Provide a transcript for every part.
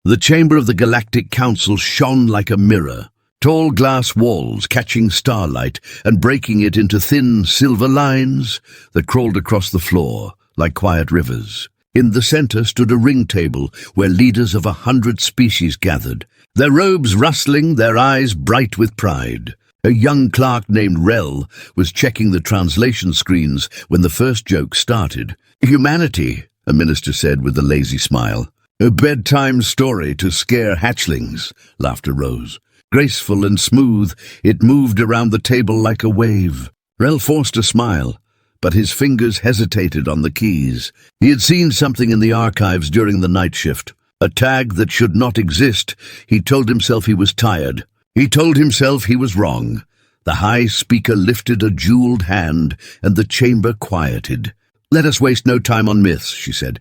The chamber of the Galactic Council shone like a mirror, tall glass walls catching starlight and breaking it into thin silver lines that crawled across the floor like quiet rivers. In the center stood a ring table where leaders of 100 species gathered, their robes rustling, their eyes bright with pride. A young clerk named Rel was checking the translation screens when the first joke started. "Humanity," a minister said with a lazy smile. "A bedtime story to scare hatchlings," laughter rose. Graceful and smooth, it moved around the table like a wave. Rel forced a smile, but his fingers hesitated on the keys. He had seen something in the archives during the night shift. A tag that should not exist. He told himself he was tired. He told himself he was wrong. The High Speaker lifted a jeweled hand, and the chamber quieted. "Let us waste no time on myths," she said.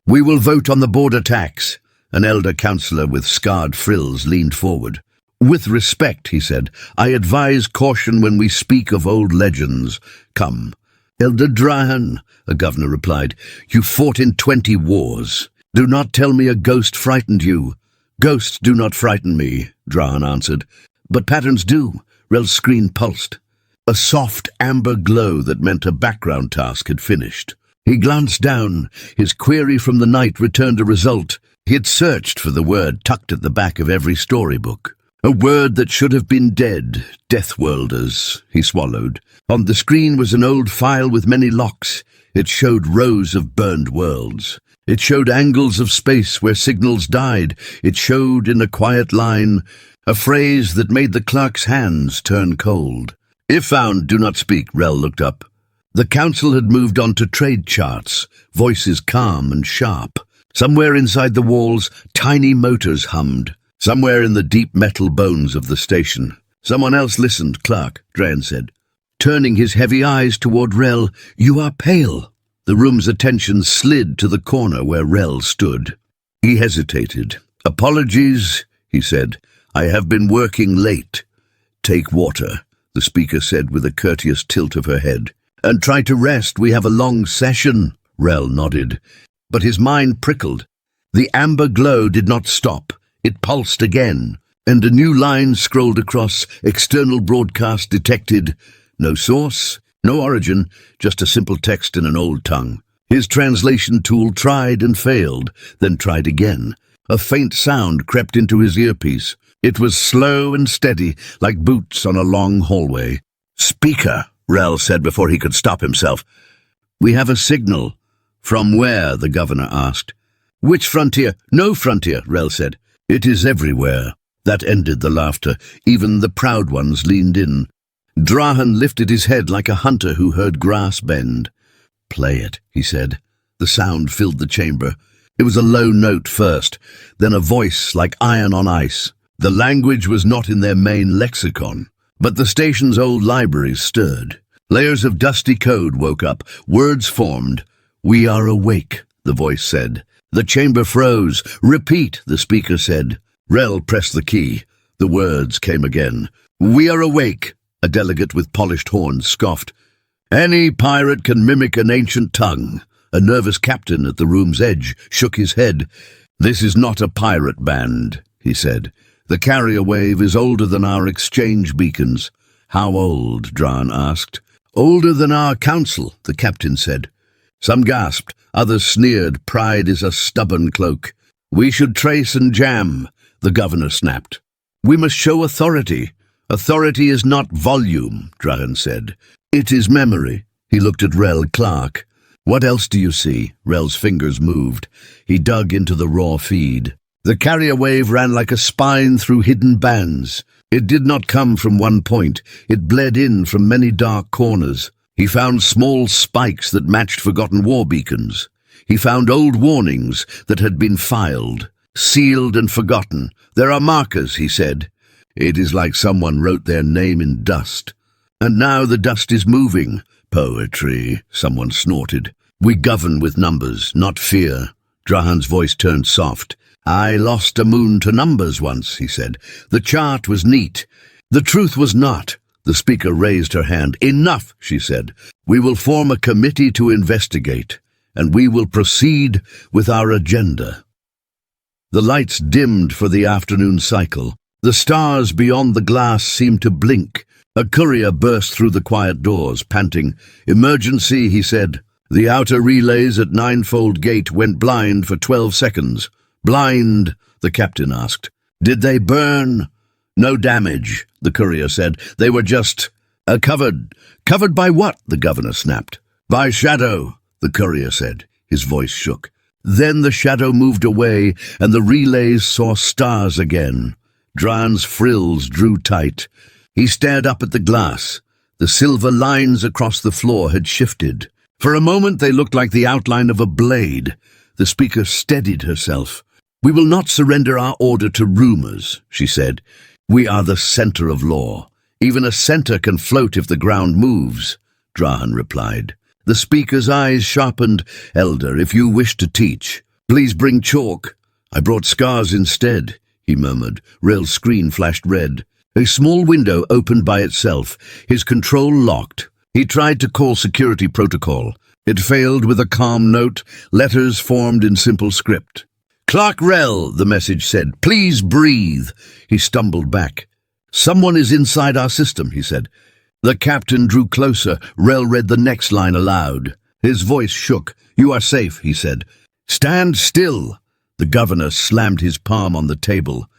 "We will vote on the border tax." An elder councillor with scarred frills leaned forward. "With respect," he said, "I advise caution when we speak of old legends. Come." "Elder Drahan," a governor replied, "you fought in 20 wars. Do not tell me a ghost frightened you." "Ghosts do not frighten me," Drahan answered. "But patterns do." Rel's screen pulsed. A soft amber glow that meant a background task had finished. He glanced down. His query from the night returned a result. He had searched for the word tucked at the back of every storybook. A word that should have been dead. Deathworlders, he swallowed. On the screen was an old file with many locks. It showed rows of burned worlds. It showed angles of space where signals died. It showed, in a quiet line, a phrase that made the clerk's hands turn cold. "If found, do not speak," Rel looked up. The council had moved on to trade charts, voices calm and sharp. Somewhere inside the walls, tiny motors hummed. Somewhere in the deep metal bones of the station. "Someone else listened, Clark," Dran said. Turning his heavy eyes toward Rel, "You are pale." The room's attention slid to the corner where Rel stood. He hesitated. "Apologies," he said. "I have been working late." "Take water," the speaker said with a courteous tilt of her head. "And try to rest. We have a long session." Rel nodded. But his mind prickled. The amber glow did not stop. It pulsed again, and a new line scrolled across. "External broadcast detected." No source, no origin, just a simple text in an old tongue. His translation tool tried and failed, then tried again. A faint sound crept into his earpiece. It was slow and steady, like boots on a long hallway. "Speaker," Rel said before he could stop himself. "We have a signal." "From where?" the governor asked. "Which frontier?" "No frontier," Rel said. "It is everywhere." That ended the laughter. Even the proud ones leaned in. Drahan lifted his head like a hunter who heard grass bend. "Play it," he said. The sound filled the chamber. It was a low note first, then a voice like iron on ice. The language was not in their main lexicon, but the station's old libraries stirred. Layers of dusty code woke up. Words formed. "We are awake," the voice said. The chamber froze. "Repeat," the speaker said. Rel pressed the key. The words came again. "We are awake," a delegate with polished horns scoffed. "Any pirate can mimic an ancient tongue." A nervous captain at the room's edge shook his head. "This is not a pirate band," he said. "The carrier wave is older than our exchange beacons." "How old?" Dran asked. "Older than our council," the captain said. Some gasped, others sneered. Pride is a stubborn cloak. "We should trace and jam," the governor snapped. "We must show authority." "Authority is not volume," Drahan said. "It is memory." He looked at Rel Clark. "What else do you see?" Rel's fingers moved. He dug into the raw feed. The carrier wave ran like a spine through hidden bands. It did not come from one point. It bled in from many dark corners. He found small spikes that matched forgotten war beacons. He found old warnings that had been filed, sealed and forgotten. "There are markers," he said. "It is like someone wrote their name in dust. And now the dust is moving." "Poetry," someone snorted. "We govern with numbers, not fear." Drahan's voice turned soft. "I lost a moon to numbers once," he said. "The chart was neat. The truth was not." The speaker raised her hand. "Enough," she said. "We will form a committee to investigate, and we will proceed with our agenda." The lights dimmed for the afternoon cycle. The stars beyond the glass seemed to blink. A courier burst through the quiet doors, panting. "Emergency," he said. "The outer relays at Ninefold Gate went blind for 12 seconds. "Blind?" the captain asked. "Did they burn?" "No damage," the courier said. "They were just covered." "Covered by what?" the governor snapped. "By shadow," the courier said. His voice shook. Then the shadow moved away, and the relays saw stars again. Drahan's frills drew tight. He stared up at the glass. The silver lines across the floor had shifted. For a moment they looked like the outline of a blade. The speaker steadied herself. "We will not surrender our order to rumors," she said. "We are the center of law. Even a center can float if the ground moves," Drahan replied. The speaker's eyes sharpened. "Elder, if you wish to teach, please bring chalk." "I brought scars instead," he murmured. Rel's screen flashed red. A small window opened by itself. His control locked. He tried to call security protocol. It failed with a calm note. Letters formed in simple script. "Clark Rel," the message said. "Please breathe." He stumbled back. "Someone is inside our system," he said. The captain drew closer. Rel read the next line aloud. His voice shook. "You are safe," he said. "Stand still." The governor slammed his palm on the table.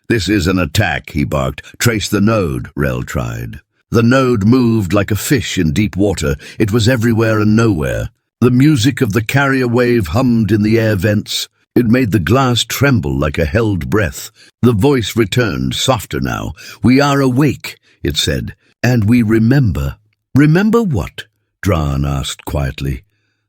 "This is an attack," he barked. "Trace the node," Rel tried. The node moved like a fish in deep water. It was everywhere and nowhere. The music of the carrier wave hummed in the air vents. It made the glass tremble like a held breath. The voice returned, softer now. "We are awake," it said, "and we remember." "Remember what?" Drahan asked quietly.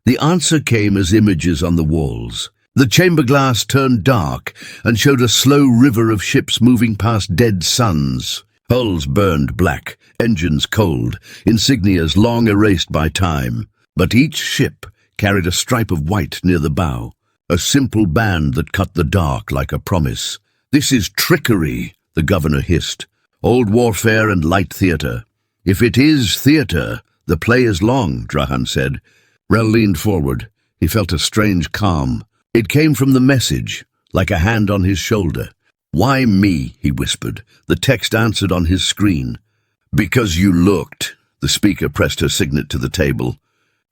The answer came as images on the walls. The chamber glass turned dark and showed a slow river of ships moving past dead suns. Hulls burned black, engines cold, insignias long erased by time. But each ship carried a stripe of white near the bow, a simple band that cut the dark like a promise. "This is trickery," the governor hissed. "Old warfare and light theater." "If it is theater, the play is long," Drahan said. Rel leaned forward. He felt a strange calm. It came from the message, like a hand on his shoulder. "Why me?" he whispered. The text answered on his screen. "Because you looked." The speaker pressed her signet to the table.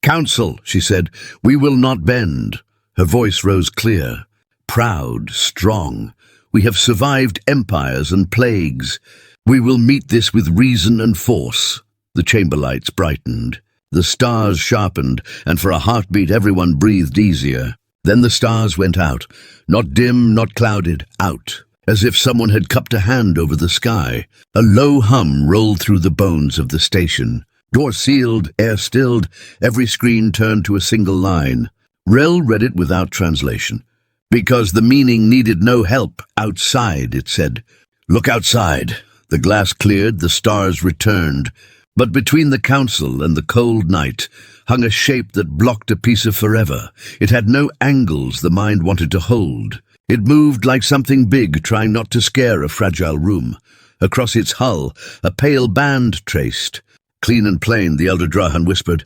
"Council," she said, "we will not bend." Her voice rose clear, proud, strong. "We have survived empires and plagues. We will meet this with reason and force." The chamber lights brightened. The stars sharpened, and for a heartbeat everyone breathed easier. Then the stars went out, not dim, not clouded, out, as if someone had cupped a hand over the sky. A low hum rolled through the bones of the station. Door sealed, air stilled, every screen turned to a single line. Rel read it without translation. "Because the meaning needed no help outside," it said. "Look outside." The glass cleared, the stars returned. But between the council and the cold night hung a shape that blocked a piece of forever. It had no angles the mind wanted to hold. It moved like something big, trying not to scare a fragile room. Across its hull, a pale band traced. Clean and plain, the elder Drahan whispered.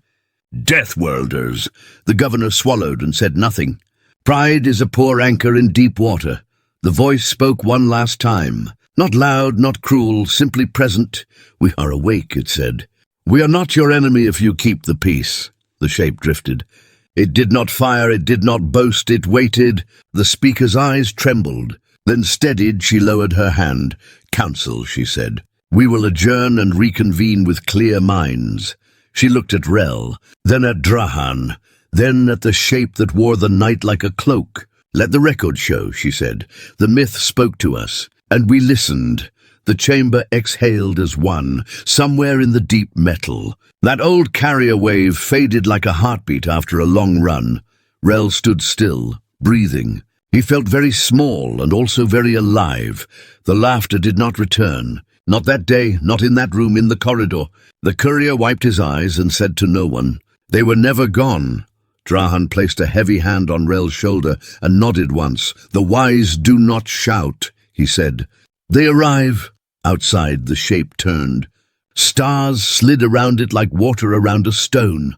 "Deathworlders." The governor swallowed and said nothing. "Pride is a poor anchor in deep water." The voice spoke one last time. Not loud, not cruel, simply present. "We are awake," it said. "We are not your enemy if you keep the peace." The shape drifted. It did not fire, it did not boast, it waited. The speaker's eyes trembled. Then steadied, she lowered her hand. "Council," she said. "We will adjourn and reconvene with clear minds." She looked at Rel, then at Drahan, then at the shape that wore the night like a cloak. "Let the record show," she said. "The myth spoke to us. And we listened." The chamber exhaled as one, somewhere in the deep metal. That old carrier wave faded like a heartbeat after a long run. Rel stood still, breathing. He felt very small and also very alive. The laughter did not return. Not that day, not in that room, in the corridor. The courier wiped his eyes and said to no one. They were never gone. Drahan placed a heavy hand on Rel's shoulder and nodded once. "The wise do not shout," he said. "They arrive." Outside, the shape turned. Stars slid around it like water around a stone.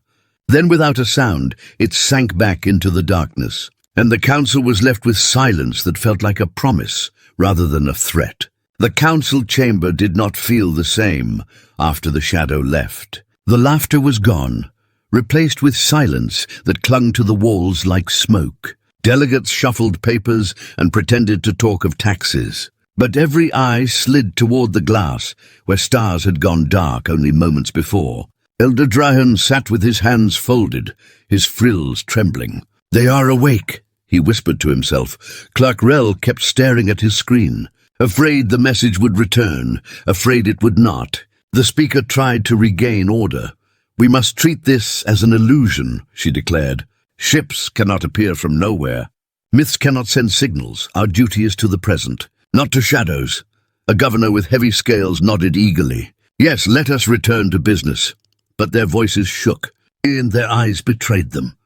Then, without a sound, it sank back into the darkness. and the council was left with silence that felt like a promise rather than a threat. The council chamber did not feel the same after the shadow left. The laughter was gone, replaced with silence that clung to the walls like smoke. Delegates shuffled papers and pretended to talk of taxes. But every eye slid toward the glass, where stars had gone dark only moments before. Elder Drahan sat with his hands folded, his frills trembling. "They are awake," he whispered to himself. Clark Rel kept staring at his screen, afraid the message would return, afraid it would not. The speaker tried to regain order. "We must treat this as an illusion," she declared. "Ships cannot appear from nowhere. Myths cannot send signals. Our duty is to the present, not to shadows." A governor with heavy scales nodded eagerly. "Yes, let us return to business." But their voices shook, and their eyes betrayed them.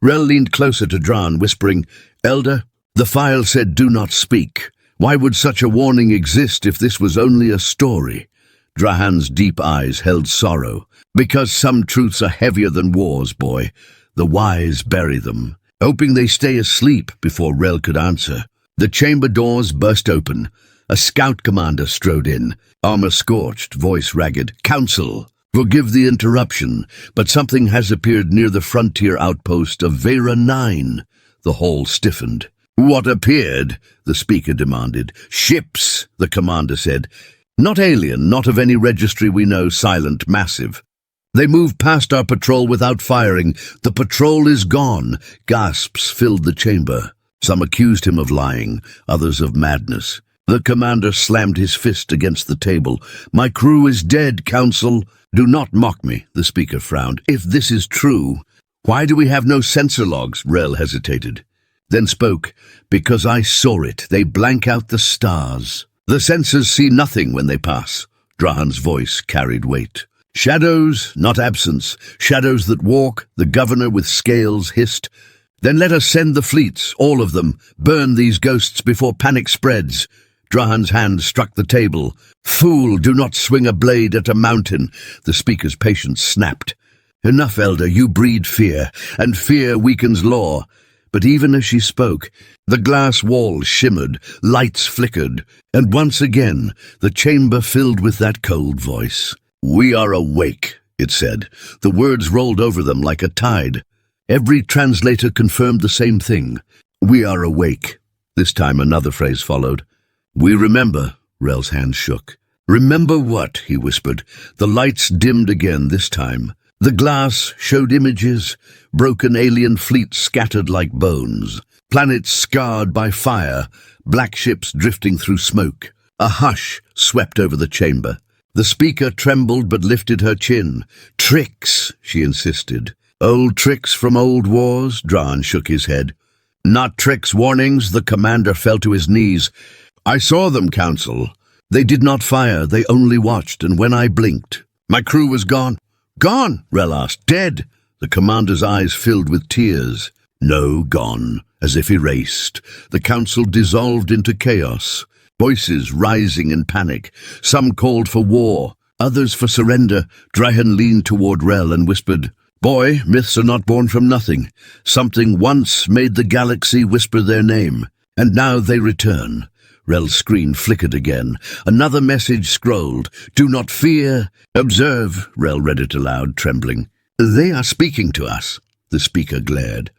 Rel leaned closer to Dran, whispering, "Elder, the file said do not speak. Why would such a warning exist if this was only a story?" Drahan's deep eyes held sorrow. "Because some truths are heavier than wars, boy. The wise bury them, hoping they stay asleep." Before Rel could answer, the chamber doors burst open. A scout commander strode in, armor scorched, voice ragged. "Council, forgive the interruption, but something has appeared near the frontier outpost of Vera 9. The hall stiffened. "What appeared?" the speaker demanded. "Ships," the commander said. "Not alien, not of any registry we know, silent, massive. They moved past our patrol without firing. The patrol is gone." Gasps filled the chamber. Some accused him of lying, others of madness. The commander slammed his fist against the table. "My crew is dead, Council." "Do not mock me," the speaker frowned. "If this is true, why do we have no sensor logs?" Rel hesitated, then spoke. "Because I saw it. They blank out the stars. The sensors see nothing when they pass." Drahan's voice carried weight. "Shadows, not absence. Shadows that walk," the governor with scales hissed. "Then let us send the fleets, all of them. Burn these ghosts before panic spreads." Drahan's hand struck the table. "Fool, do not swing a blade at a mountain." The speaker's patience snapped. "Enough, Elder, you breed fear, and fear weakens law." But even as she spoke, the glass walls shimmered, lights flickered, and once again the chamber filled with that cold voice. "We are awake," it said. The words rolled over them like a tide. Every translator confirmed the same thing. "We are awake." This time another phrase followed. "We remember." Rel's hand shook. "Remember what?" he whispered. The lights dimmed again this time. The glass showed images, broken alien fleets scattered like bones, planets scarred by fire, black ships drifting through smoke. A hush swept over the chamber. The speaker trembled but lifted her chin. "Tricks," she insisted. "Old tricks from old wars?" Dran shook his head. "Not tricks, warnings." The commander fell to his knees. "I saw them, Council. They did not fire, they only watched, and when I blinked, my crew was gone." "Gone?" Rel asked. "Dead." The commander's eyes filled with tears. "No, gone, as if erased." The council dissolved into chaos. Voices rising in panic. Some called for war, others for surrender. Drahan leaned toward Rel and whispered, "Boy, myths are not born from nothing. Something once made the galaxy whisper their name, and now they return." Rel's screen flickered again. Another message scrolled. "Do not fear. Observe." Rel read it aloud, trembling. "They are speaking to us." The speaker glared.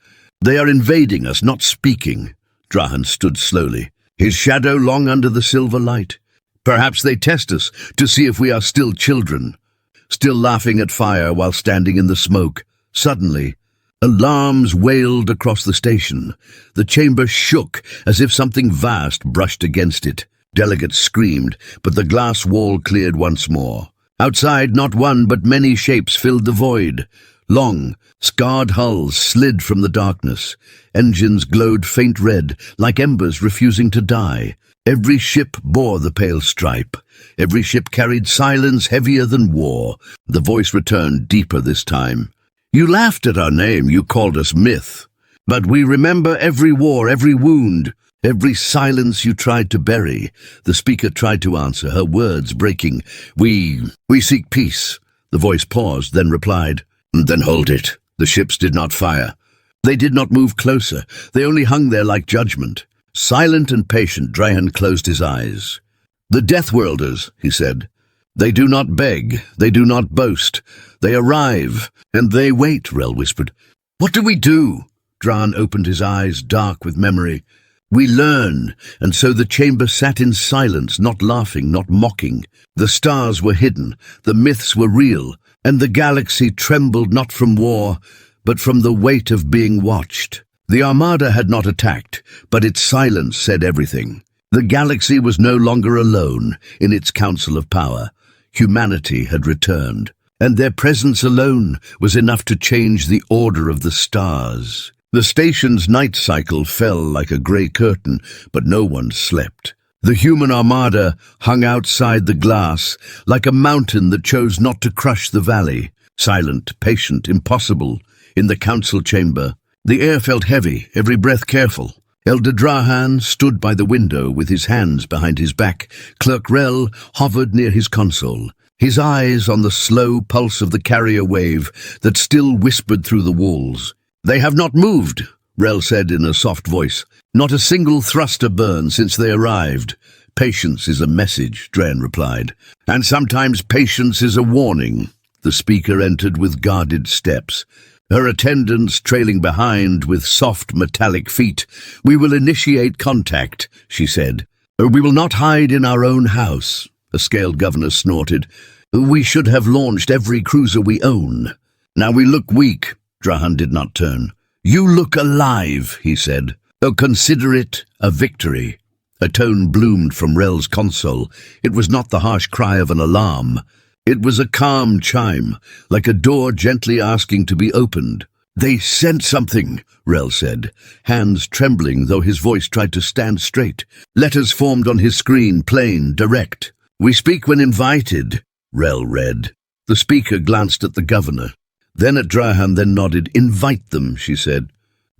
"They are invading us, not speaking." Drahan stood slowly, his shadow long under the silver light. "Perhaps they test us to see if we are still children, still laughing at fire while standing in the smoke." Suddenly, alarms wailed across the station. The chamber shook as if something vast brushed against it. Delegates screamed, but the glass wall cleared once more. Outside, not one but many shapes filled the void. Long, scarred hulls slid from the darkness. Engines glowed faint red, like embers refusing to die. Every ship bore the pale stripe. Every ship carried silence heavier than war. The voice returned deeper this time. "You laughed at our name, you called us myth. But we remember every war, every wound, every silence you tried to bury." The speaker tried to answer, her words breaking. We seek peace." The voice paused, then replied, "Then hold it. The ships did not fire. They did not move closer. They only hung there like judgment. Silent and patient, Drahan closed his eyes. "The deathworlders," he said. "They do not beg. They do not boast. They arrive, and they wait," Rel whispered. "What do we do?" Drahan opened his eyes, dark with memory. "We learn," and so the chamber sat in silence, not laughing, not mocking. The stars were hidden, the myths were real, and the galaxy trembled not from war, but from the weight of being watched. The Armada had not attacked, but its silence said everything. The galaxy was no longer alone in its council of power. Humanity had returned, and their presence alone was enough to change the order of the stars. The station's night cycle fell like a grey curtain, but no one slept. The human armada hung outside the glass, like a mountain that chose not to crush the valley. Silent, patient, impossible. In the council chamber, the air felt heavy, every breath careful. Elder Drahan stood by the window with his hands behind his back. Clerk Rel hovered near his console, his eyes on the slow pulse of the carrier wave that still whispered through the walls. "They have not moved," Rel said in a soft voice. "Not a single thruster burn since they arrived." "Patience is a message," Drahan replied. "And sometimes patience is a warning." The speaker entered with guarded steps, her attendants trailing behind with soft metallic feet. "We will initiate contact," she said. "We will not hide in our own house," a scaled governor snorted. "We should have launched every cruiser we own. Now we look weak." Drahan did not turn. "You look alive," he said. "Oh, consider it a victory." A tone bloomed from Rel's console. It was not the harsh cry of an alarm. It was a calm chime, like a door gently asking to be opened. "They sent something," Rel said, hands trembling though his voice tried to stand straight. Letters formed on his screen, plain, direct. "We speak when invited," Rel read. The speaker glanced at the governor, then at Drahan, then nodded. "Invite them," she said.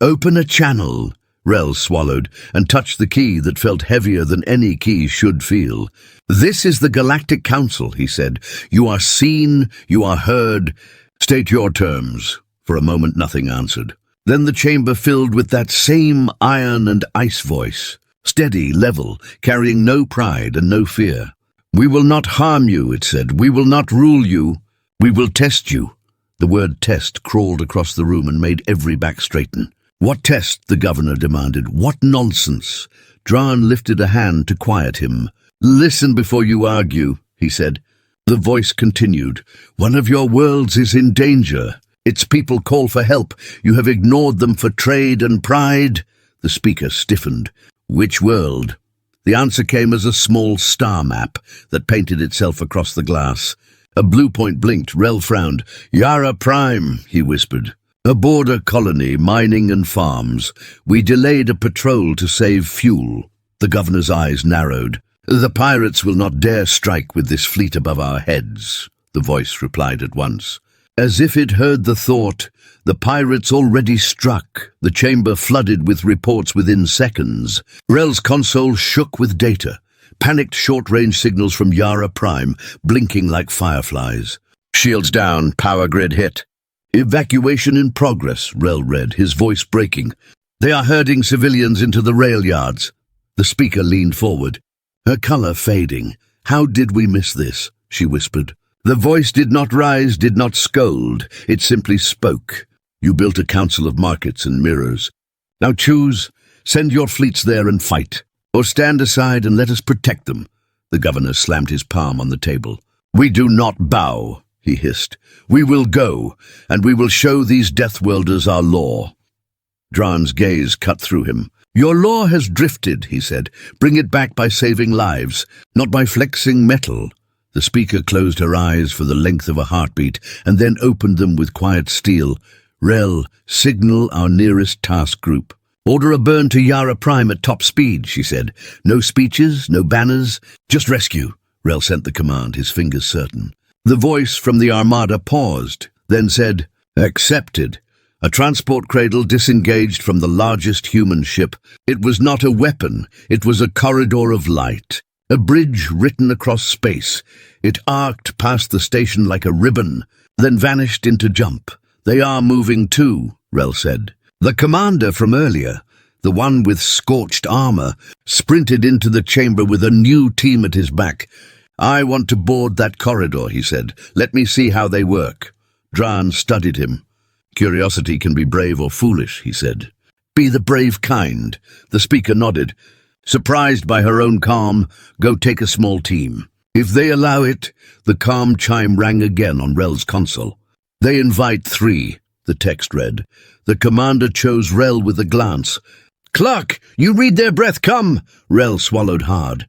"Open a channel." Rel swallowed and touched the key that felt heavier than any key should feel. "This is the Galactic Council," he said. "You are seen, you are heard. State your terms." For a moment nothing answered. Then the chamber filled with that same iron and ice voice, steady, level, carrying no pride and no fear. "We will not harm you," it said. "We will not rule you. We will test you." The word test crawled across the room and made every back straighten. "What test?" the governor demanded. "What nonsense?" Drahan lifted a hand to quiet him. "Listen before you argue," he said. The voice continued. "One of your worlds is in danger. Its people call for help. You have ignored them for trade and pride." The speaker stiffened. "Which world?" The answer came as a small star map that painted itself across the glass. A blue point blinked. Rel frowned. "Yara Prime," he whispered. "A border colony, mining and farms. We delayed a patrol to save fuel." The governor's eyes narrowed. "The pirates will not dare strike with this fleet above our heads," the voice replied at once. As if it heard the thought, the pirates already struck, the chamber flooded with reports within seconds. Rel's console shook with data, panicked short-range signals from Yara Prime, blinking like fireflies. "Shields down, power grid hit." "Evacuation in progress," Rel read, his voice breaking. "They are herding civilians into the rail yards." The speaker leaned forward, her color fading. "How did we miss this?" she whispered. The voice did not rise, did not scold. It simply spoke. "You built a council of markets and mirrors. Now choose. Send your fleets there and fight, or stand aside and let us protect them." The governor slammed his palm on the table. "We do not bow," he hissed. "We will go, and we will show these deathworlders our law." Drahan's gaze cut through him. "Your law has drifted," he said. "Bring it back by saving lives, not by flexing metal." The speaker closed her eyes for the length of a heartbeat, and then opened them with quiet steel. "Rel, signal our nearest task group. Order a burn to Yara Prime at top speed," she said. "No speeches, no banners, just rescue." Rel sent the command, his fingers certain. The voice from the Armada paused, then said, "Accepted." A transport cradle disengaged from the largest human ship. It was not a weapon, it was a corridor of light, a bridge written across space. It arced past the station like a ribbon, then vanished into jump. "They are moving too," Rel said. The commander from earlier, the one with scorched armor, sprinted into the chamber with a new team at his back. "I want to board that corridor," he said. "Let me see how they work." Dran studied him. "Curiosity can be brave or foolish," he said. "Be the brave kind." The speaker nodded. Surprised by her own calm, "Go take a small team." "If they allow it," the calm chime rang again on Rel's console. "They invite 3, the text read. The commander chose Rel with a glance. "Clark, you read their breath, come!" Rel swallowed hard.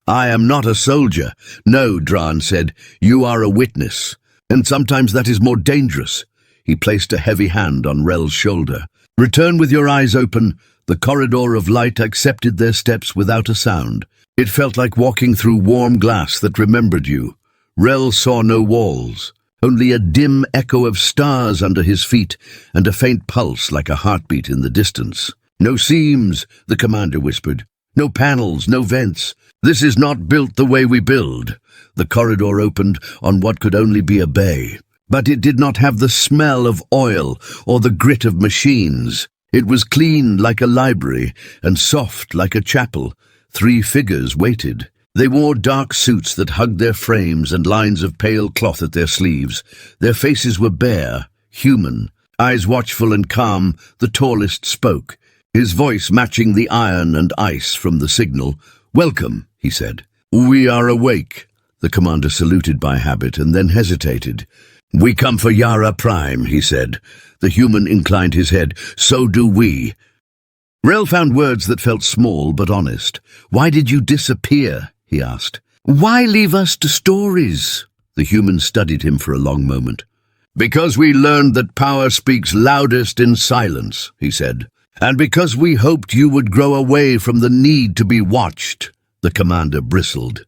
"I am not a soldier." "No," Dran said. "You are a witness. And sometimes that is more dangerous." He placed a heavy hand on Rel's shoulder. "Return with your eyes open." The corridor of light accepted their steps without a sound. It felt like walking through warm glass that remembered you. Rel saw no walls, only a dim echo of stars under his feet and a faint pulse like a heartbeat in the distance. "No seams," the commander whispered. "No panels, no vents. This is not built the way we build." The corridor opened on what could only be a bay, but it did not have the smell of oil or the grit of machines. It was clean like a library and soft like a chapel. 3 figures waited. They wore dark suits that hugged their frames and lines of pale cloth at their sleeves. Their faces were bare, human. Eyes watchful and calm, the tallest spoke, his voice matching the iron and ice from the signal. "Welcome," he said. "We are awake." The commander saluted by habit and then hesitated. "We come for Yara Prime," he said. The human inclined his head. "So do we." Rel found words that felt small but honest. "Why did you disappear?" he asked. "Why leave us to stories?" The human studied him for a long moment. "Because we learned that power speaks loudest in silence," he said. "And because we hoped you would grow away from the need to be watched." The commander bristled.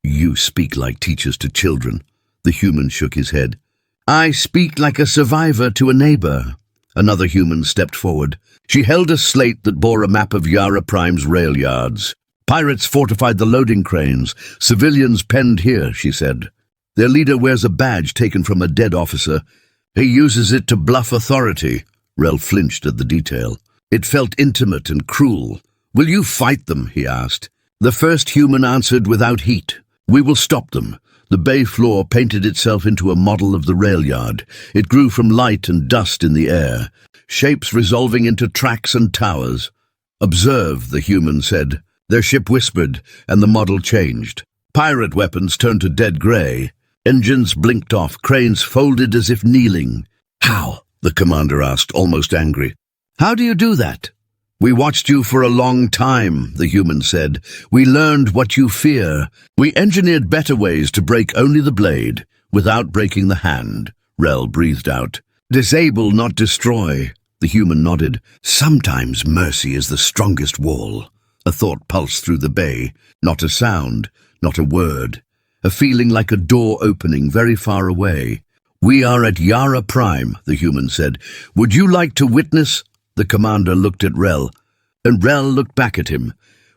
"You speak like teachers to children." The human shook his head. "I speak like a survivor to a neighbor." Another human stepped forward. She held a slate that bore a map of Yara Prime's rail yards. "Pirates fortified the loading cranes. Civilians penned here," she said. "Their leader wears a badge taken from a dead officer. He uses it to bluff authority." Rel flinched at the detail. It felt intimate and cruel. "Will you fight them?" he asked. The first human answered without heat. "We will stop them." The bay floor painted itself into a model of the rail yard. It grew from light and dust in the air, shapes resolving into tracks and towers. "Observe," the human said. Their ship whispered, and the model changed. Pirate weapons turned to dead grey. Engines blinked off, cranes folded as if kneeling. "How?" the commander asked, almost angry. "How do you do that?" "We watched you for a long time," the human said. "We learned what you fear. We engineered better ways to break only the blade, without breaking the hand." Rel breathed out. "Disable, not destroy." The human nodded. "Sometimes mercy is the strongest wall." A thought pulsed through the bay. Not a sound, not a word. A feeling like a door opening very far away. "We are at Yara Prime," the human said. "Would you like to witness?" The commander looked at Rel, and Rel looked back at him.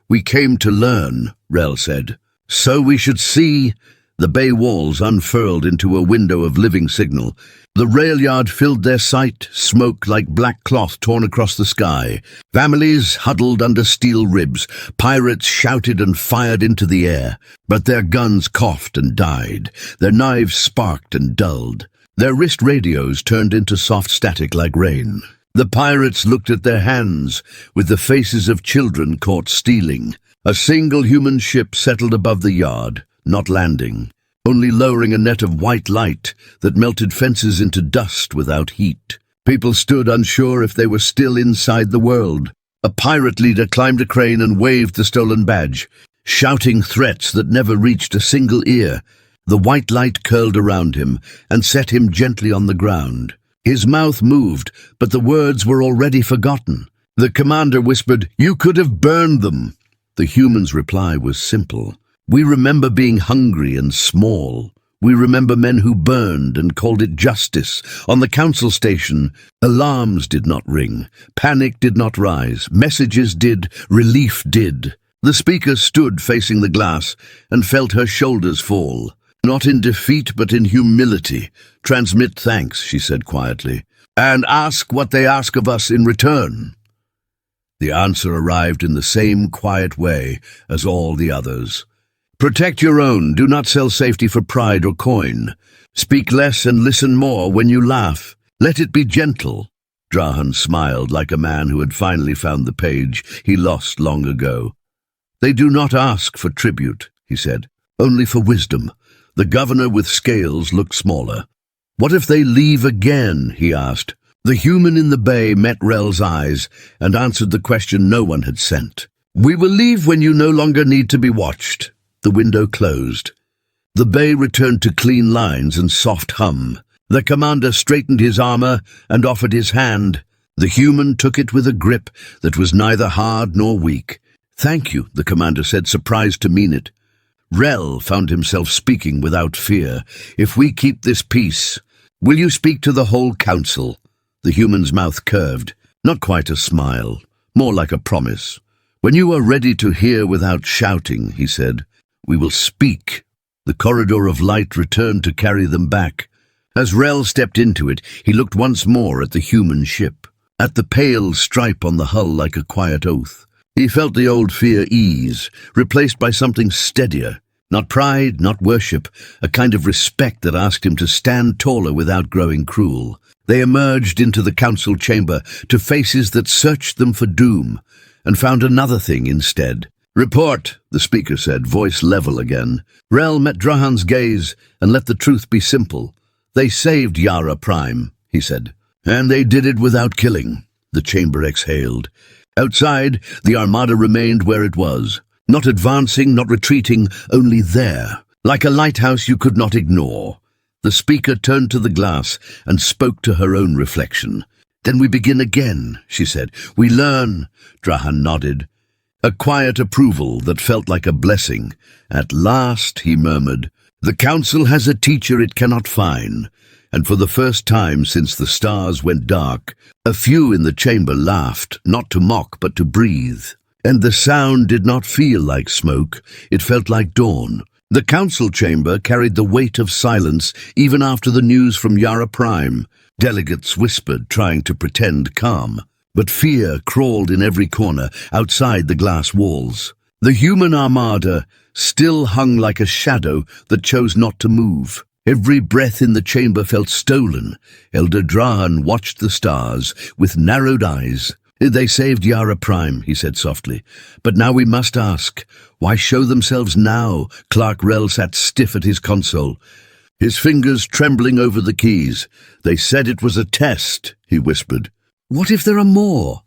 "We came to learn," Rel said. "So we should see." The bay walls unfurled into a window of living signal. The rail yard filled their sight, smoke like black cloth torn across the sky. Families huddled under steel ribs. Pirates shouted and fired into the air, but their guns coughed and died. Their knives sparked and dulled. Their wrist radios turned into soft static like rain. The pirates looked at their hands, with the faces of children caught stealing. A single human ship settled above the yard, not landing, only lowering a net of white light that melted fences into dust without heat. People stood unsure if they were still inside the world. A pirate leader climbed a crane and waved the stolen badge, shouting threats that never reached a single ear. The white light curled around him and set him gently on the ground. His mouth moved, but the words were already forgotten. The commander whispered, "You could have burned them." The human's reply was simple. "We remember being hungry and small. We remember men who burned and called it justice. On the council station, alarms did not ring. Panic did not rise. Messages did. Relief did." The speaker stood facing the glass and felt her shoulders fall. "Not in defeat, but in humility. Transmit thanks," she said quietly. and ask what they ask of us in return." The answer arrived in the same quiet way as all the others. "Protect your own. Do not sell safety for pride or coin. Speak less and listen more when you laugh. Let it be gentle." Drahan smiled like a man who had finally found the page he lost long ago. "They do not ask for tribute," he said, "only for wisdom." The governor with scales looked smaller. "What if they leave again?" he asked. The human in the bay met Rel's eyes and answered the question no one had sent. "We will leave when you no longer need to be watched." The window closed. The bay returned to clean lines and soft hum. The commander straightened his armor and offered his hand. The human took it with a grip that was neither hard nor weak. "Thank you," the commander said, surprised to mean it. Rel found himself speaking without fear. "If we keep this peace, will you speak to the whole council?" The human's mouth curved, not quite a smile, more like a promise. "When you are ready to hear without shouting," he said, "we will speak." The corridor of light returned to carry them back. As Rel stepped into it, he looked once more at the human ship, at the pale stripe on the hull like a quiet oath. He felt the old fear ease, replaced by something steadier. Not pride, not worship, a kind of respect that asked him to stand taller without growing cruel. They emerged into the council chamber to faces that searched them for doom, and found another thing instead. "Report," the speaker said, voice level again. Rel met Drahan's gaze and let the truth be simple. "They saved Yara Prime," he said. "And they did it without killing," the chamber exhaled. Outside, the Armada remained where it was, not advancing, not retreating, only there, like a lighthouse you could not ignore. The speaker turned to the glass and spoke to her own reflection. "Then we begin again," she said. "We learn." Drahan nodded. A quiet approval that felt like a blessing. "At last," he murmured, "the council has a teacher it cannot find." And for the first time since the stars went dark, a few in the chamber laughed, not to mock but to breathe. And the sound did not feel like smoke, it felt like dawn. The council chamber carried the weight of silence even after the news from Yara Prime. Delegates whispered, trying to pretend calm. But fear crawled in every corner, outside the glass walls. The human Armada still hung like a shadow that chose not to move. Every breath in the chamber felt stolen. Elder Drahan watched the stars with narrowed eyes. "They saved Yara Prime," he said softly. "But now we must ask, why show themselves now?" Clark Rel sat stiff at his console, his fingers trembling over the keys. "They said it was a test," he whispered. "What if there are more?"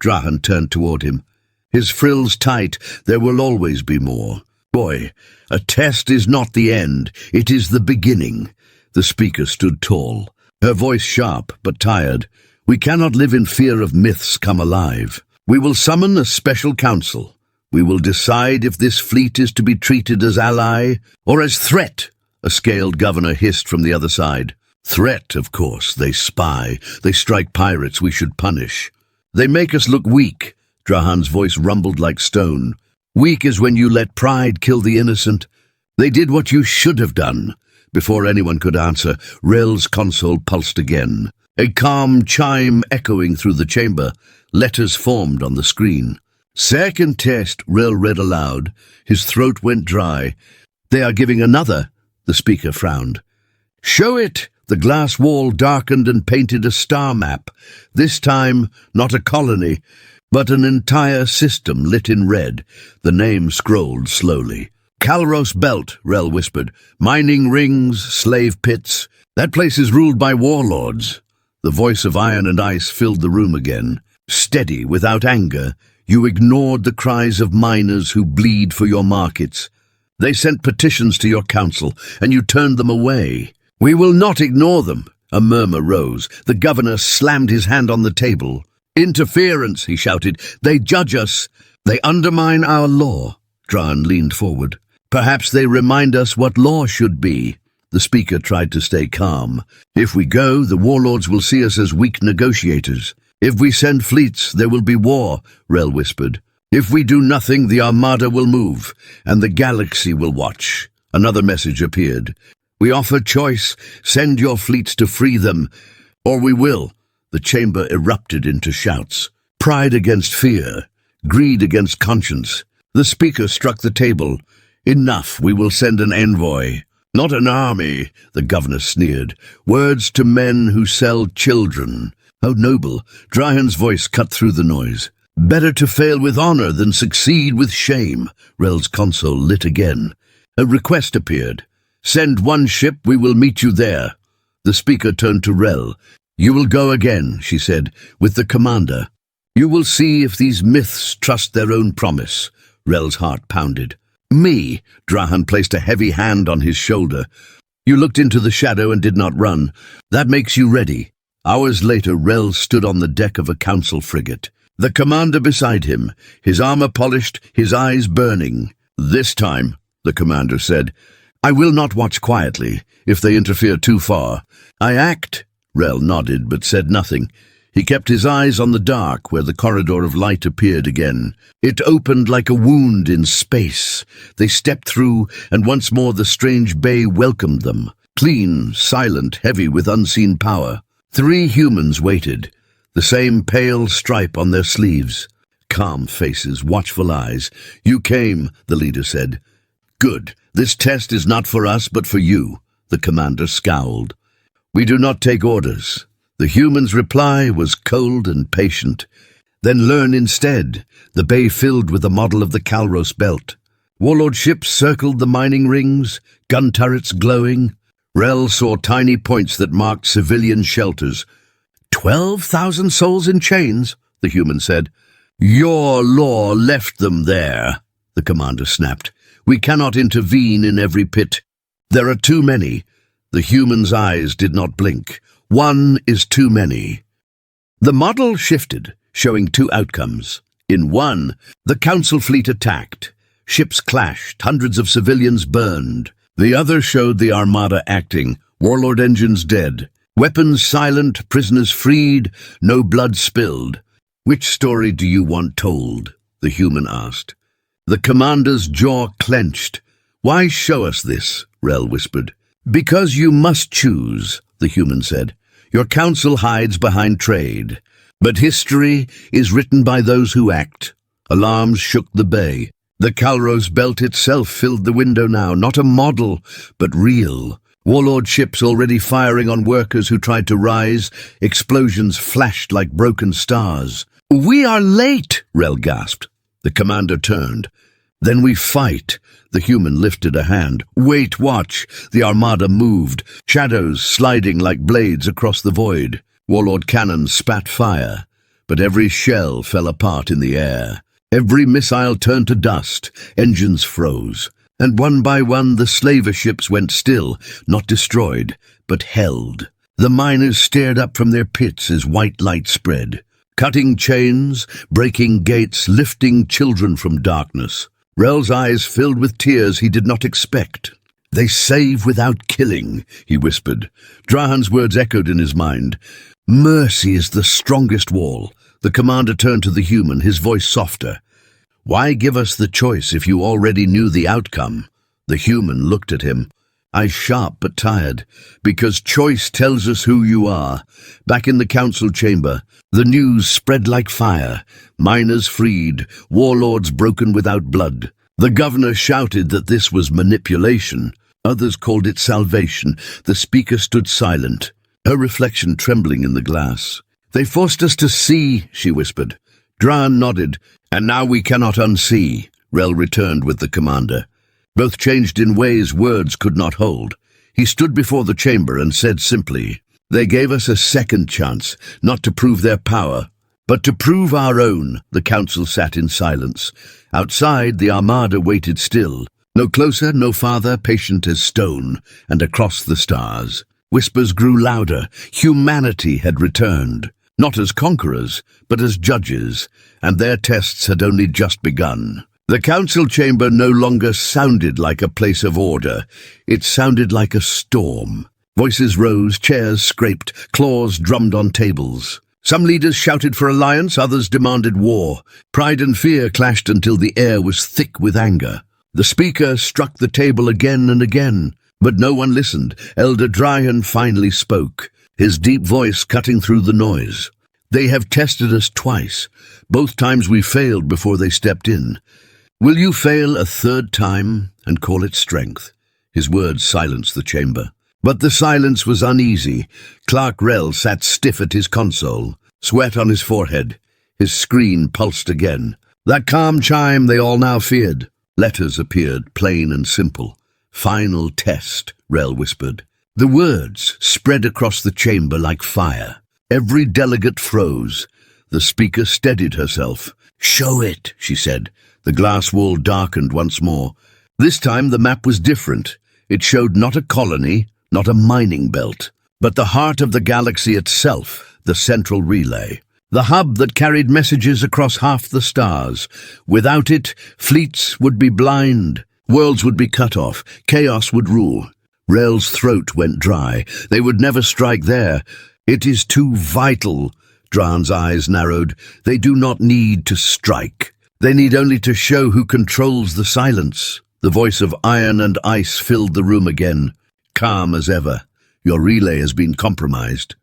Drahan turned toward him. His frills tight. "There will always be more. Boy, a test is not the end, it is the beginning." The speaker stood tall, her voice sharp but tired. "We cannot live in fear of myths come alive. We will summon a special council. We will decide if this fleet is to be treated as ally or as threat," a scaled governor hissed from the other side. "Threat, of course. They spy. They strike pirates we should punish. They make us look weak." Drahan's voice rumbled like stone. "Weak is when you let pride kill the innocent. They did what you should have done." Before anyone could answer, Rel's console pulsed again. A calm chime echoing through the chamber. Letters formed on the screen. "Second test," Rel read aloud. His throat went dry. "They are giving another," the speaker frowned. "Show it." The glass wall darkened and painted a star map. This time, not a colony, but an entire system lit in red. The name scrolled slowly. "Calros Belt," Rel whispered. "Mining rings, slave pits. That place is ruled by warlords." The voice of iron and ice filled the room again. "Steady, without anger. You ignored the cries of miners who bleed for your markets. They sent petitions to your council, and you turned them away." "We will not ignore them." A murmur rose. The governor slammed his hand on the table. "Interference," he shouted. "They judge us. They undermine our law." Drahan leaned forward. "Perhaps they remind us what law should be." The speaker tried to stay calm. "If we go, the warlords will see us as weak negotiators. If we send fleets, there will be war," Rel whispered. "If we do nothing, the Armada will move, and the galaxy will watch." Another message appeared. "We offer choice. Send your fleets to free them, or we will." The chamber erupted into shouts. Pride against fear, greed against conscience. The speaker struck the table. "Enough, we will send an envoy." "Not an army," the governor sneered. "Words to men who sell children." "Oh, noble," Drahan's voice cut through the noise. "Better to fail with honor than succeed with shame." Rel's console lit again. A request appeared. "Send one ship, we will meet you there." The speaker turned to Rel. "You will go again," she said, "with the commander. You will see if these myths trust their own promise." Rel's heart pounded. "Me?" Drahan placed a heavy hand on his shoulder. "You looked into the shadow and did not run. That makes you ready." Hours later, Rel stood on the deck of a council frigate. The commander beside him, his armor polished, his eyes burning. "This time," the commander said, "I will not watch quietly if they interfere too far. I act." Rel nodded but said nothing. He kept his eyes on the dark where the corridor of light appeared again. It opened like a wound in space. They stepped through, and once more the strange bay welcomed them. Clean, silent, heavy with unseen power. 3 humans waited, the same pale stripe on their sleeves. Calm faces, watchful eyes. "You came," the leader said. "Good. This test is not for us, but for you." The commander scowled. "We do not take orders." The human's reply was cold and patient. "Then learn instead." The bay filled with a model of the Calros belt. Warlord ships circled the mining rings, gun turrets glowing. Rel saw tiny points that marked civilian shelters. 12,000 souls in chains," the human said. "Your law left them there," the commander snapped. "We cannot intervene in every pit. There are too many." The human's eyes did not blink. "One is too many." The model shifted, showing 2 outcomes. In one, the council fleet attacked. Ships clashed, hundreds of civilians burned. The other showed the Armada acting, warlord engines dead. Weapons silent, prisoners freed, no blood spilled. "Which story do you want told?" the human asked. The commander's jaw clenched. "Why show us this?" Rel whispered. "Because you must choose," the human said. "Your council hides behind trade. But history is written by those who act." Alarms shook the bay. The Calros belt itself filled the window now, not a model, but real. Warlord ships already firing on workers who tried to rise. Explosions flashed like broken stars. "We are late," Rel gasped. The commander turned. "Then we fight." The human lifted a hand. "Wait, watch." The Armada moved, shadows sliding like blades across the void. Warlord cannons spat fire, but every shell fell apart in the air. Every missile turned to dust, engines froze, and one by one the slaver ships went still, not destroyed, but held. The miners stared up from their pits as white light spread, cutting chains, breaking gates, lifting children from darkness. Rel's eyes filled with tears he did not expect. "They save without killing," he whispered. Drahan's words echoed in his mind. "Mercy is the strongest wall." The commander turned to the human, his voice softer. "Why give us the choice if you already knew the outcome?" The human looked at him, eyes sharp but tired. "Because choice tells us who you are." Back in the council chamber, the news spread like fire. Miners freed, warlords broken without blood. The governor shouted that this was manipulation. Others called it salvation. The speaker stood silent, her reflection trembling in the glass. "They forced us to see," she whispered. Drahan nodded. "And now we cannot unsee." Rel returned with the commander. Both changed in ways words could not hold. He stood before the chamber and said simply, "They gave us a second chance, not to prove their power, but to prove our own." The council sat in silence. Outside, the Armada waited still. No closer, no farther, patient as stone, and across the stars. Whispers grew louder. Humanity had returned. Not as conquerors, but as judges, and their tests had only just begun. The council chamber no longer sounded like a place of order. It sounded like a storm. Voices rose, chairs scraped, claws drummed on tables. Some leaders shouted for alliance, others demanded war. Pride and fear clashed until the air was thick with anger. The speaker struck the table again and again, but no one listened. Elder Drahan finally spoke. his deep voice cutting through the noise. "They have tested us twice. Both times we failed before they stepped in. Will you fail a third time and call it strength?" His words silenced the chamber. But the silence was uneasy. Clark Rel sat stiff at his console, sweat on his forehead. His screen pulsed again. That calm chime they all now feared. Letters appeared, plain and simple. "Final test," Rel whispered. The words spread across the chamber like fire. Every delegate froze. The speaker steadied herself. "Show it," she said. The glass wall darkened once more. This time the map was different. It showed not a colony, not a mining belt, but the heart of the galaxy itself, the central relay. The hub that carried messages across half the stars. Without it, fleets would be blind. Worlds would be cut off. Chaos would rule. Rel's throat went dry. They would never strike there. "It is too vital." Dran's eyes narrowed. "They do not need to strike. They need only to show who controls the silence." The voice of iron and ice filled the room again. "Calm as ever. Your relay has been compromised.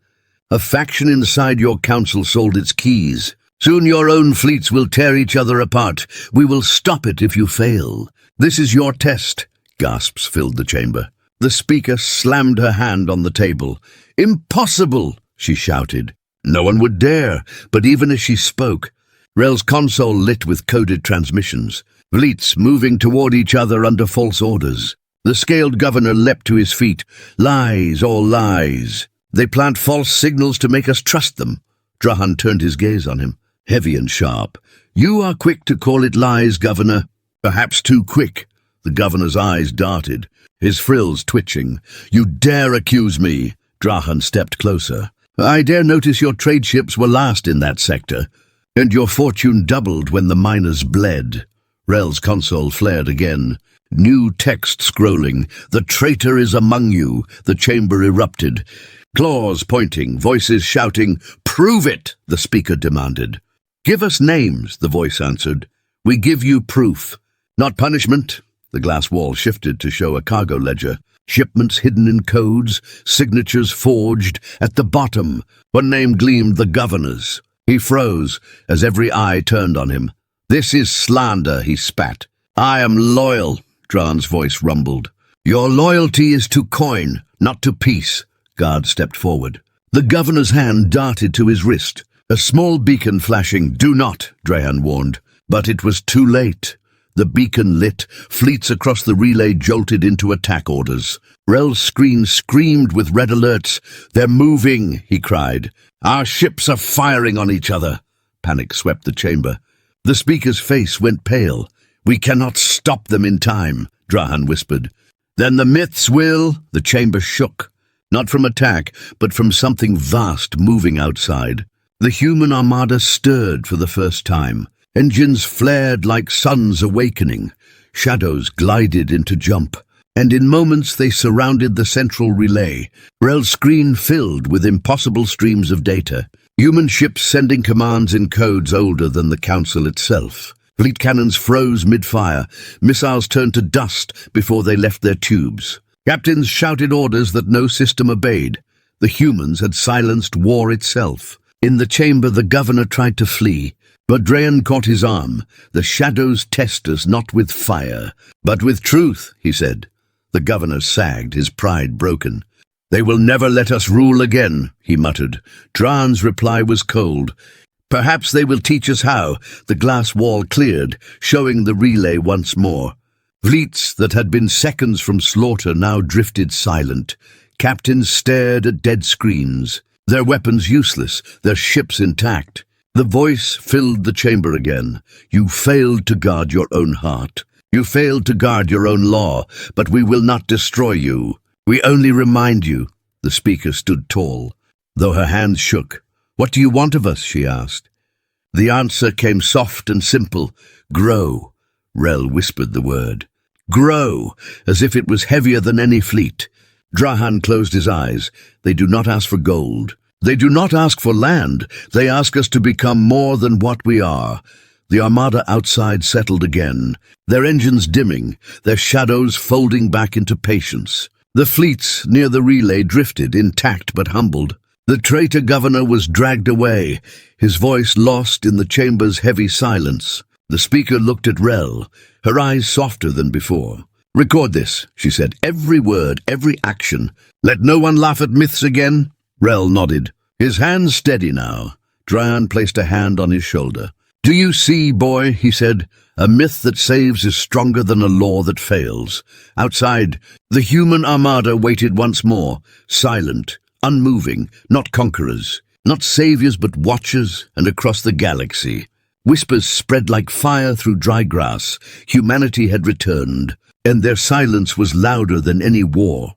A faction inside your council sold its keys. Soon your own fleets will tear each other apart. We will stop it if you fail. This is your test." Gasps filled the chamber. The speaker slammed her hand on the table. "Impossible!" she shouted. No one would dare, but even as she spoke, Rel's console lit with coded transmissions. Fleets moving toward each other under false orders. The scaled governor leapt to his feet. "Lies, all lies. They plant false signals to make us trust them." Drahan turned his gaze on him, heavy and sharp. "You are quick to call it lies, Governor. Perhaps too quick." The governor's eyes darted, his frills twitching. "You dare accuse me?" Drahan stepped closer. "I dare notice your trade ships were last in that sector, and your fortune doubled when the miners bled." Rel's console flared again. New text scrolling. "The traitor is among you." The chamber erupted. Claws pointing, voices shouting. "Prove it," the speaker demanded. "Give us names," the voice answered. "We give you proof, not punishment." The glass wall shifted to show a cargo ledger. Shipments hidden in codes, signatures forged. At the bottom, one name gleamed, the governor's. He froze as every eye turned on him. "This is slander," he spat. "I am loyal," Dran's voice rumbled. "Your loyalty is to coin, not to peace." Guard stepped forward. The governor's hand darted to his wrist. A small beacon flashing. "Do not," Drahan warned. But it was too late. The beacon lit. Fleets across the relay jolted into attack orders. Rel's screen screamed with red alerts. "They're moving," he cried. "Our ships are firing on each other." Panic swept the chamber. The speaker's face went pale. "We cannot stop them in time," Drahan whispered. "Then the myths will." The chamber shook. Not from attack, but from something vast moving outside. The human armada stirred for the first time. Engines flared like suns awakening. Shadows glided into jump. And in moments they surrounded the central relay. Rel's screen filled with impossible streams of data. Human ships sending commands in codes older than the Council itself. Fleet cannons froze mid-fire. Missiles turned to dust before they left their tubes. Captains shouted orders that no system obeyed. The humans had silenced war itself. In the chamber, the governor tried to flee, but Drahan caught his arm. "The shadows test us not with fire, but with truth," he said. The governor sagged, his pride broken. "They will never let us rule again," he muttered. Drahan's reply was cold. "Perhaps they will teach us how." The glass wall cleared, showing the relay once more. Fleets that had been seconds from slaughter now drifted silent. Captains stared at dead screens, their weapons useless, their ships intact. The voice filled the chamber again. "You failed to guard your own heart. You failed to guard your own law, but we will not destroy you. We only remind you." The speaker stood tall, though her hands shook. "What do you want of us?" she asked. The answer came soft and simple. "Grow." Rel whispered the word. "Grow," as if it was heavier than any fleet. Drahan closed his eyes. "They do not ask for gold. They do not ask for land. They ask us to become more than what we are." The armada outside settled again, their engines dimming, their shadows folding back into patience. The fleets near the relay drifted, intact but humbled. The traitor governor was dragged away, his voice lost in the chamber's heavy silence. The speaker looked at Rel, her eyes softer than before. "Record this," she said. "Every word, every action. Let no one laugh at myths again." Rel nodded, his hands steady now. Dryan placed a hand on his shoulder. "Do you see, boy," he said, "a myth that saves is stronger than a law that fails." Outside, the human armada waited once more, silent, unmoving, not conquerors, not saviors but watchers, and across the galaxy. Whispers spread like fire through dry grass. Humanity had returned, and their silence was louder than any war.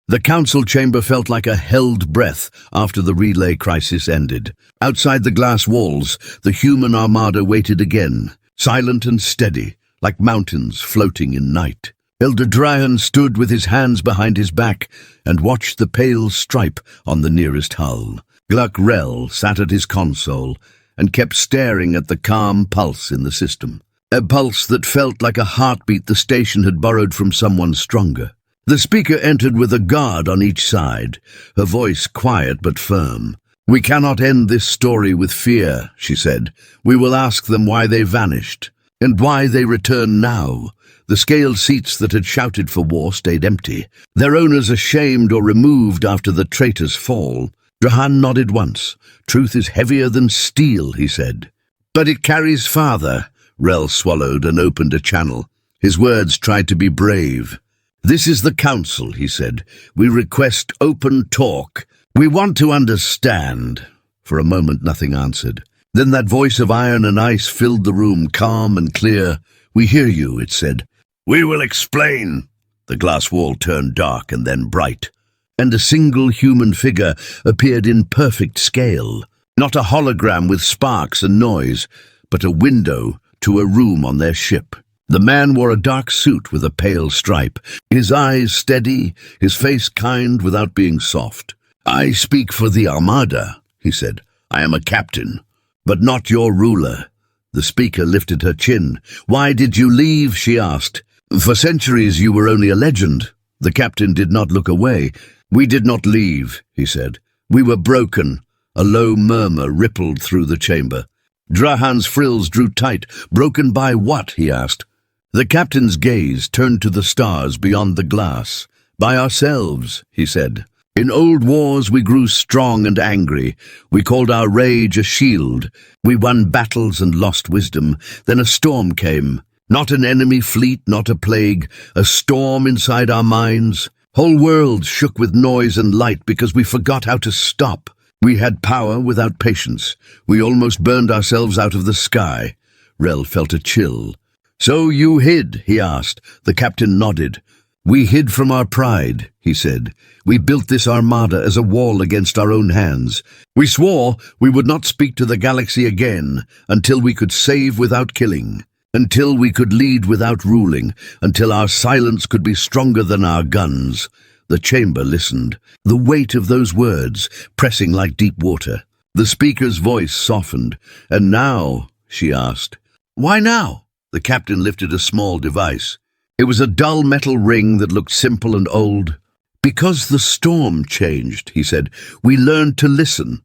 The council chamber felt like a held breath after the relay crisis ended. Outside the glass walls, the human armada waited again, silent and steady, like mountains floating in night. Elder Dryan stood with his hands behind his back and watched the pale stripe on the nearest hull. Gluck Rel sat at his console and kept staring at the calm pulse in the system. A pulse that felt like a heartbeat the station had borrowed from someone stronger. The speaker entered with a guard on each side, her voice quiet but firm. "We cannot end this story with fear," she said. "We will ask them why they vanished, and why they return now." The scaled seats that had shouted for war stayed empty, their owners ashamed or removed after the traitor's fall. Drahan nodded once. "Truth is heavier than steel," he said. "But it carries farther." Rel swallowed and opened a channel. His words tried to be brave. "This is the council," he said. "We request open talk. We want to understand." For a moment nothing answered. Then that voice of iron and ice filled the room, calm and clear. "We hear you," it said. "We will explain." The glass wall turned dark and then bright, and a single human figure appeared in perfect scale. Not a hologram with sparks and noise, but a window to a room on their ship. The man wore a dark suit with a pale stripe, his eyes steady, his face kind without being soft. "I speak for the Armada," he said. "I am a captain, but not your ruler." The speaker lifted her chin. "Why did you leave?" she asked. "For centuries you were only a legend." The captain did not look away. "We did not leave," he said. "We were broken." A low murmur rippled through the chamber. Drahan's frills drew tight. "Broken by what?" he asked. The captain's gaze turned to the stars beyond the glass. "By ourselves," he said. "In old wars we grew strong and angry. We called our rage a shield. We won battles and lost wisdom. Then a storm came. Not an enemy fleet, not a plague. A storm inside our minds. Whole worlds shook with noise and light because we forgot how to stop. We had power without patience. We almost burned ourselves out of the sky." Rel felt a chill. "So you hid?" he asked. The captain nodded. "We hid from our pride," he said. "We built this armada as a wall against our own hands. We swore we would not speak to the galaxy again until we could save without killing, until we could lead without ruling, until our silence could be stronger than our guns." The chamber listened, the weight of those words pressing like deep water. The speaker's voice softened. "And now?" she asked. "Why now?" The captain lifted a small device. It was a dull metal ring that looked simple and old. "Because the storm changed," he said. "We learned to listen.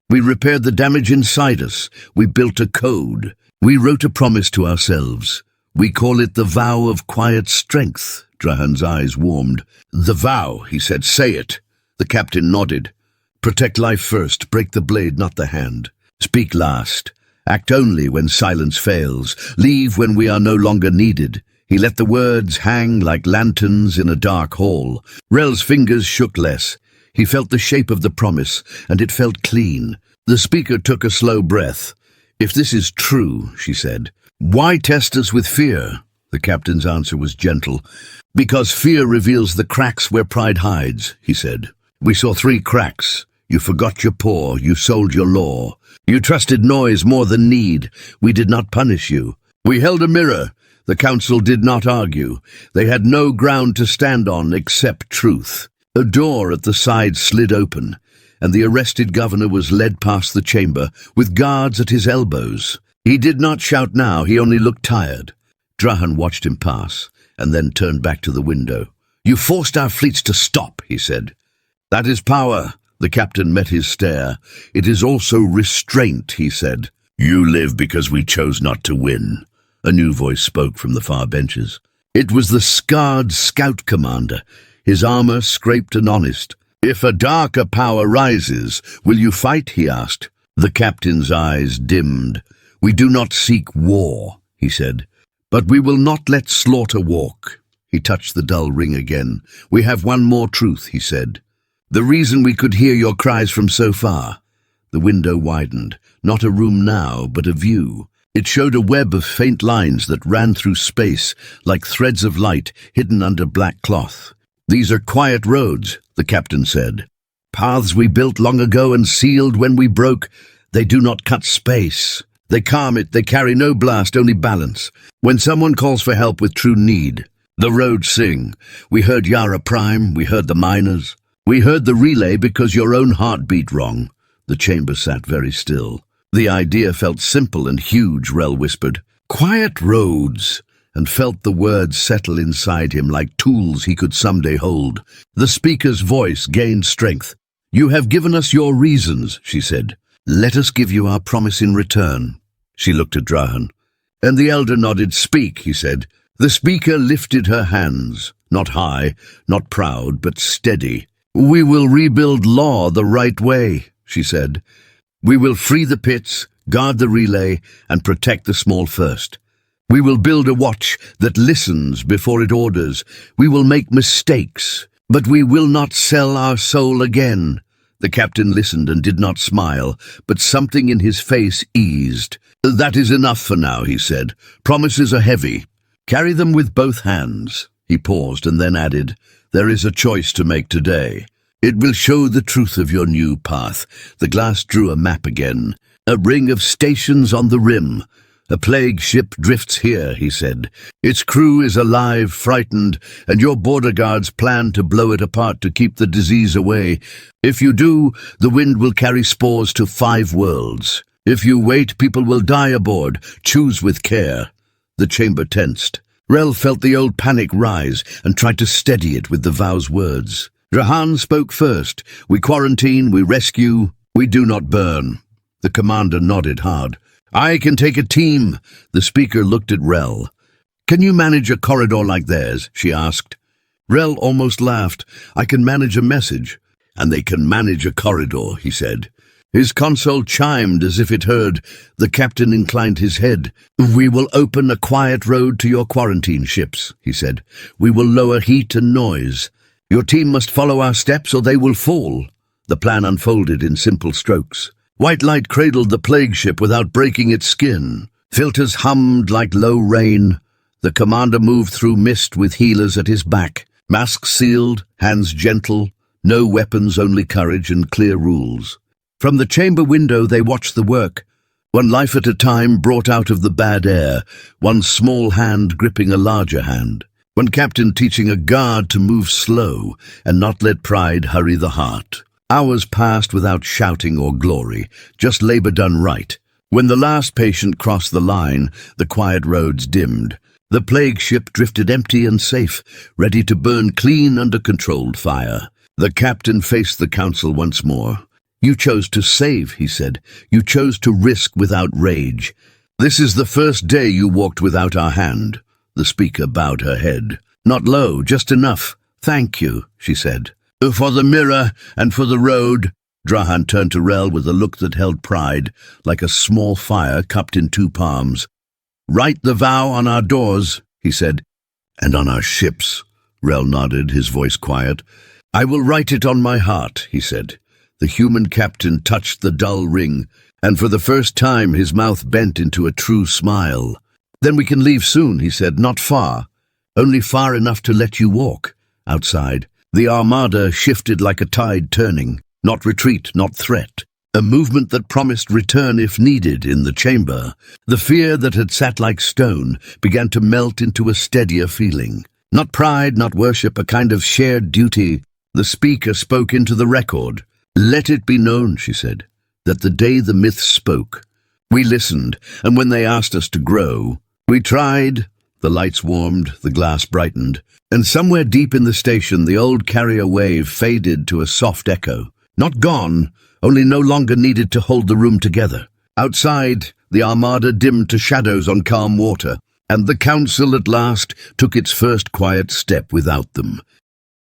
We repaired the damage inside us. We built a code. We wrote a promise to ourselves. We call it the vow of quiet strength." Drahan's eyes warmed. "The vow," he said. "Say it." The captain nodded. "Protect life first. Break the blade, not the hand. Speak last. Act only when silence fails. Leave when we are no longer needed." He let the words hang like lanterns in a dark hall. Rel's fingers shook less. He felt the shape of the promise, and it felt clean. The speaker took a slow breath. "If this is true," she said, "why test us with fear?" The captain's answer was gentle. "Because fear reveals the cracks where pride hides," he said. "We saw 3 cracks. You forgot your poor. You sold your law. You trusted noise more than need. We did not punish you. We held a mirror. The council did not argue. They had no ground to stand on except truth." A door at the side slid open, and the arrested governor was led past the chamber, with guards at his elbows. He did not shout now, he only looked tired. Drahan watched him pass, and then turned back to the window. "You forced our fleets to stop," he said. "That is power. The captain met his stare. "It is also restraint," he said. "You live because we chose not to win." A new voice spoke from the far benches. It was the scarred scout commander, his armor scraped and honest. "If a darker power rises, will you fight?" he asked. The captain's eyes dimmed. "We do not seek war," he said, "but we will not let slaughter walk." He touched the dull ring again. "We have one more truth," he said. "The reason we could hear your cries from so far." The window widened. Not a room now, but a view. It showed a web of faint lines that ran through space, like threads of light hidden under black cloth. "These are quiet roads," the captain said. "Paths we built long ago and sealed when we broke. They do not cut space. They calm it, they carry no blast, only balance. When someone calls for help with true need, the roads sing. We heard Yara Prime, we heard the miners. We heard the relay because your own heart beat wrong." The chamber sat very still. "The idea felt simple and huge," Rel whispered. "Quiet roads," and felt the words settle inside him like tools he could someday hold. The speaker's voice gained strength. "You have given us your reasons," she said. "Let us give you our promise in return." She looked at Drahan. And the elder nodded. "Speak," he said. The speaker lifted her hands, not high, not proud, but steady. "We will rebuild law the right way," she said. "We will free the pits, guard the relay, and protect the small first. We will build a watch that listens before it orders. We will make mistakes, but we will not sell our soul again." The captain listened and did not smile, but something in his face eased. "That is enough for now," he said. "Promises are heavy. Carry them with both hands." He paused and then added, "There is a choice to make today. It will show the truth of your new path." The glass drew a map again. "A ring of stations on the rim. A plague ship drifts here," he said. "Its crew is alive, frightened, and your border guards plan to blow it apart to keep the disease away. If you do, the wind will carry spores to 5 worlds. If you wait, people will die aboard. Choose with care." The chamber tensed. Rel felt the old panic rise and tried to steady it with the vow's words. Drahan spoke first. "We quarantine, we rescue, we do not burn." The commander nodded hard. "I can take a team." The speaker looked at Rel. "Can you manage a corridor like theirs?" she asked. Rel almost laughed. "I can manage a message." "And they can manage a corridor," he said. His console chimed as if it heard. The captain inclined his head. "We will open a quiet road to your quarantine ships," he said. "We will lower heat and noise. Your team must follow our steps or they will fall." The plan unfolded in simple strokes. White light cradled the plague ship without breaking its skin. Filters hummed like low rain. The commander moved through mist with healers at his back. Masks sealed, hands gentle, no weapons, only courage and clear rules. From the chamber window they watched the work, one life at a time brought out of the bad air, one small hand gripping a larger hand, one captain teaching a guard to move slow and not let pride hurry the heart. Hours passed without shouting or glory, just labor done right. When the last patient crossed the line, the quiet roads dimmed. The plague ship drifted empty and safe, ready to burn clean under controlled fire. The captain faced the council once more. "You chose to save," he said. "You chose to risk without rage. This is the first day you walked without our hand." The speaker bowed her head. "Not low, just enough." "Thank you," she said. "For the mirror and for the road." Drahan turned to Rel with a look that held pride, like a small fire cupped in 2 palms. "Write the vow on our doors," he said. "And on our ships." Rel nodded, his voice quiet. "I will write it on my heart," he said. The human captain touched the dull ring, and for the first time his mouth bent into a true smile. "Then we can leave soon," he said. "Not far. Only far enough to let you walk." Outside, the Armada shifted like a tide turning. Not retreat, not threat. A movement that promised return if needed in the chamber. The fear that had sat like stone began to melt into a steadier feeling. Not pride, not worship, a kind of shared duty. The speaker spoke into the record. "Let it be known," she said, "that the day the myths spoke, we listened, and when they asked us to grow, we tried." The lights warmed, the glass brightened, and somewhere deep in the station the old carrier wave faded to a soft echo. Not gone, only no longer needed to hold the room together. Outside, the Armada dimmed to shadows on calm water, and the Council at last took its first quiet step without them.